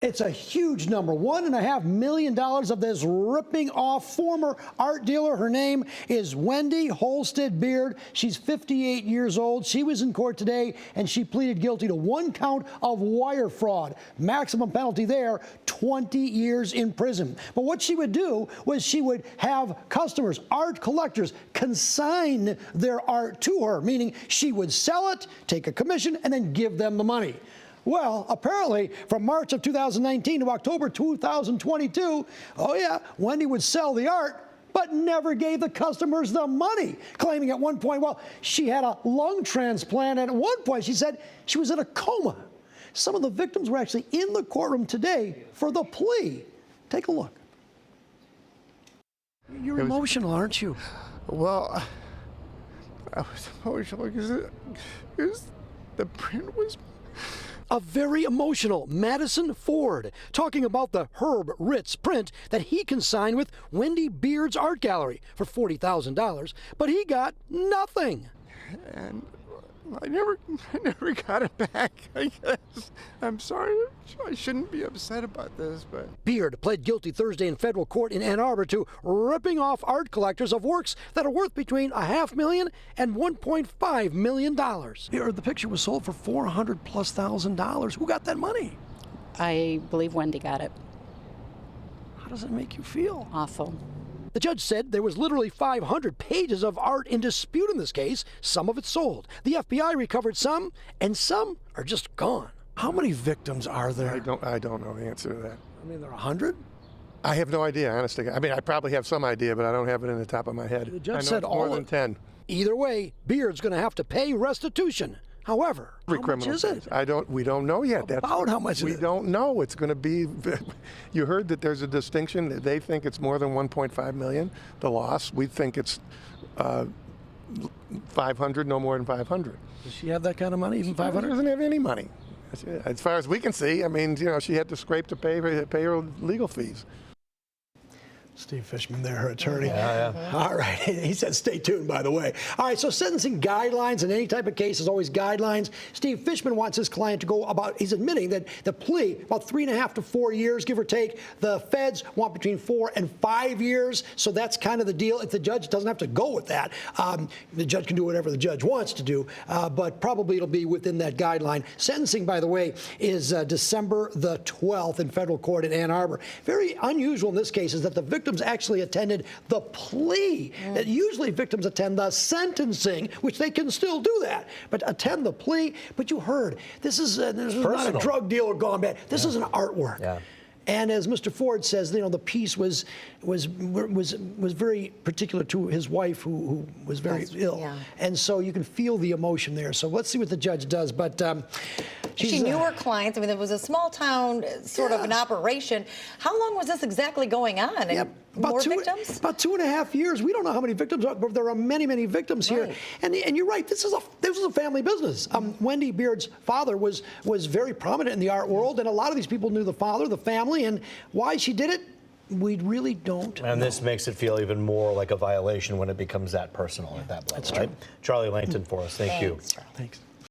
It's a huge number, $1.5 million of this ripping off former art dealer. Her name is Wendy Holstead Beard. She's 58 years old. She was in court today, and she pleaded guilty to 1 count of wire fraud. Maximum penalty there, 20 years in prison. But what she would do was she would have customers, art collectors, consign their art to her, meaning she would sell it, take a commission, and then give them the money. Well, apparently, from March of 2019 to October 2022, oh yeah, Wendy would sell the art, but never gave the customers the money, claiming at one point, well, she had a lung transplant, and at one point she said she was in a coma. Some of the victims were actually in the courtroom today for the plea. Take a look. You're emotional, aren't you? Well, I was emotional because the print was... A very emotional Madison Ford talking about the Herb Ritz print that he consigned with Wendy Beard's art gallery for $40,000, but he got nothing. And I never got it back, I guess. I'm sorry. I shouldn't be upset about this, but... Beard pled guilty Thursday in federal court in Ann Arbor to ripping off art collectors of works that are worth between $500,000 and $1.5 million. The picture was sold for $400,000+. Who got that money? I believe Wendy got it. How does it make you feel? Awful. The judge said there was literally 500 pages of art in dispute in this case. Some of it sold. The FBI recovered some, and some are just gone. How many victims are there? I don't know the answer to that. I mean, there are 100? I have no idea, honestly. I mean, I probably have some idea, but I don't have it in the top of my head. The judge I know said it's more than 10. Either way, Beard's going to have to pay restitution. However, how much is it? We don't know yet. About how much is it? We don't know. It's going to be, you heard that there's a distinction. They think it's more than 1.5 million, the loss. We think it's 500, no more than 500. Does she have that kind of money, even 500? She doesn't have any money. As far as we can see, I mean, you know, she had to scrape to pay her legal fees. Steve Fishman there, her attorney. Yeah. All right. He said stay tuned, by the way. All right, so sentencing guidelines in any type of case is always guidelines. Steve Fishman wants his client to go about, he's admitting that the plea, about 3.5 to 4 years, give or take. The feds want between 4 and 5 years, so that's kind of the deal. If the judge doesn't have to go with that, the judge can do whatever the judge wants to do, but probably it'll be within that guideline. Sentencing, by the way, is December the 12th in federal court in Ann Arbor. Very unusual in this case is that the victims actually attended the plea. Usually victims attend the sentencing, which they can still do that, but attend the plea. But you heard, this is not a drug deal or gone bad. This is an artwork. Yeah. And as Mr. Ford says, you know, the piece was very particular to his wife, who was very ill, and so you can feel the emotion there. So let's see what the judge does. But she knew her clients. I mean, it was a small town sort of an operation. How long was this exactly going on? And more victims? About 2.5 years. We don't know how many victims, but there are many, many victims here. And you're right. This was a family business. Wendy Beard's father was very prominent in the art world, and a lot of these people knew the father, the family, and why she did it, we really don't know. This makes it feel even more like a violation when it becomes that personal at that level, right? Charlie Langton for us. Thank you. Thanks.